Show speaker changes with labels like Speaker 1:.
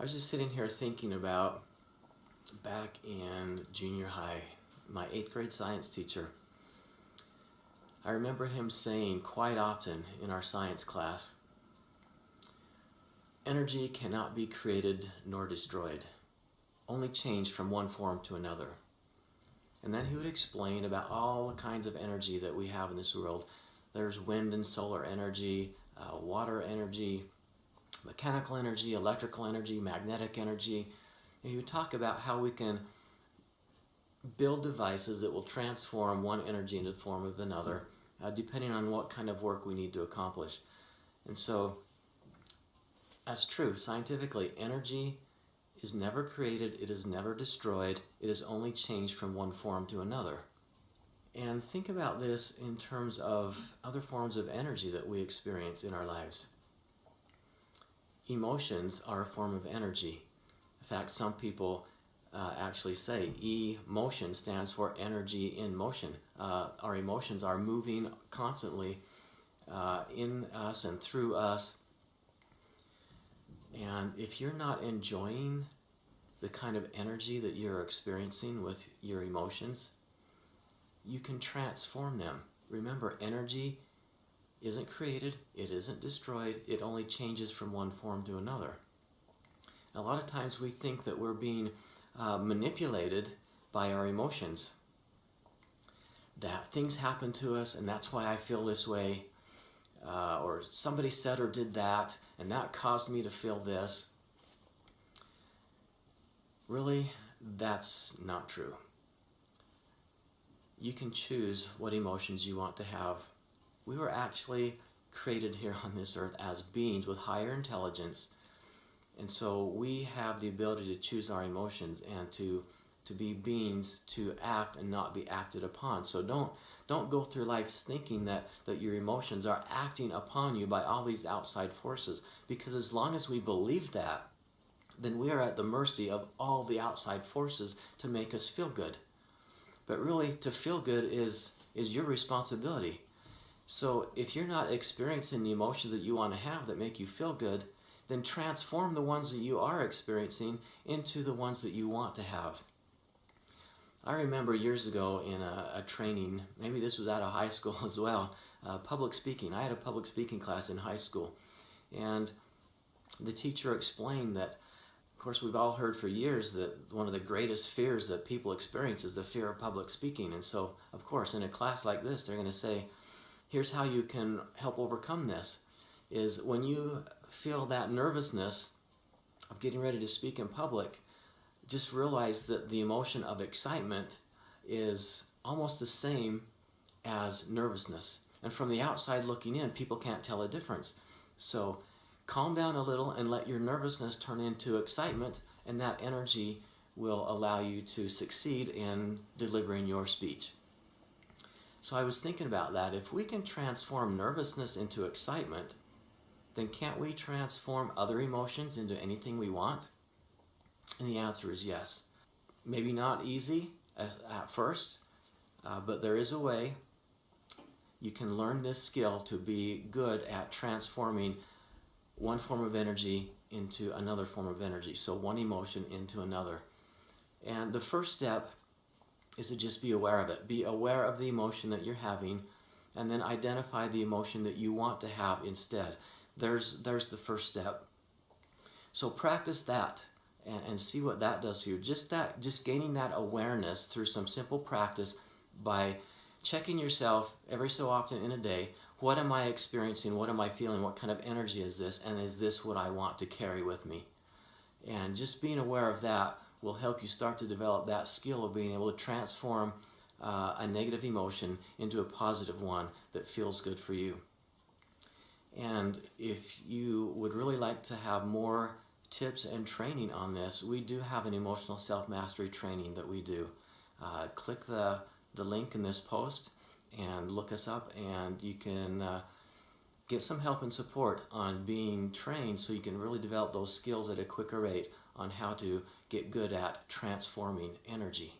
Speaker 1: I was just sitting here thinking about back in junior high, my 8th grade science teacher. I remember him saying quite often in our science class, energy cannot be created nor destroyed, only changed from one form to another. And then he would explain about all the kinds of energy that we have in this world. There's wind and solar energy, water energy, mechanical energy, electrical energy, magnetic energy. And he would talk about how we can build devices that will transform one energy into the form of another, depending on what kind of work we need to accomplish. And so, that's true. Scientifically, energy is never created, it is never destroyed, it is only changed from one form to another. And think about this in terms of other forms of energy that we experience in our lives. Emotions are a form of energy. In fact, some people actually say emotion stands for energy in motion. Our emotions are moving constantly in us and through us. And if you're not enjoying the kind of energy that you're experiencing with your emotions, you can transform them. Remember, energy isn't created, it isn't destroyed, it only changes from one form to another. A lot of times we think that we're being manipulated by our emotions. That things happen to us and that's why I feel this way. Or somebody said or did that, and that caused me to feel this. Really, that's not true. You can choose what emotions you want to have. We were actually created here on this earth as beings with higher intelligence, and so we have the ability to choose our emotions and to be beings to act and not be acted upon. So don't go through life thinking that your emotions are acting upon you by all these outside forces, because as long as we believe that, then we are at the mercy of all the outside forces to make us feel good. But really, to feel good is your responsibility. So if you're not experiencing the emotions that you want to have that make you feel good, then transform the ones that you are experiencing into the ones that you want to have. I remember years ago in a training, maybe this was out of high school as well, public speaking. I had a public speaking class in high school, and the teacher explained that, of course, we've all heard for years that one of the greatest fears that people experience is the fear of public speaking. And so, of course, in a class like this, they're going to say, here's how you can help overcome this, is when you feel that nervousness of getting ready to speak in public, just realize that the emotion of excitement is almost the same as nervousness. And from the outside looking in, people can't tell a difference. So calm down a little and let your nervousness turn into excitement, and that energy will allow you to succeed in delivering your speech. So I was thinking about that. If we can transform nervousness into excitement, then can't we transform other emotions into anything we want? And the answer is yes. Maybe not easy at first, but there is a way. You can learn this skill to be good at transforming one form of energy into another form of energy. So one emotion into another. And the first step is to just be aware of it. Be aware of the emotion that you're having, and then identify the emotion that you want to have instead. There's the first step. So practice that and see what that does for you. Just gaining that awareness through some simple practice by checking yourself every so often in a day. What am I experiencing? What am I feeling? What kind of energy is this? And is this what I want to carry with me? And just being aware of that will help you start to develop that skill of being able to transform a negative emotion into a positive one that feels good for you. And if you would really like to have more tips and training on this, we do have an emotional self-mastery training that we do. Click the link in this post and look us up, and you can get some help and support on being trained so you can really develop those skills at a quicker rate on how to get good at transforming energy.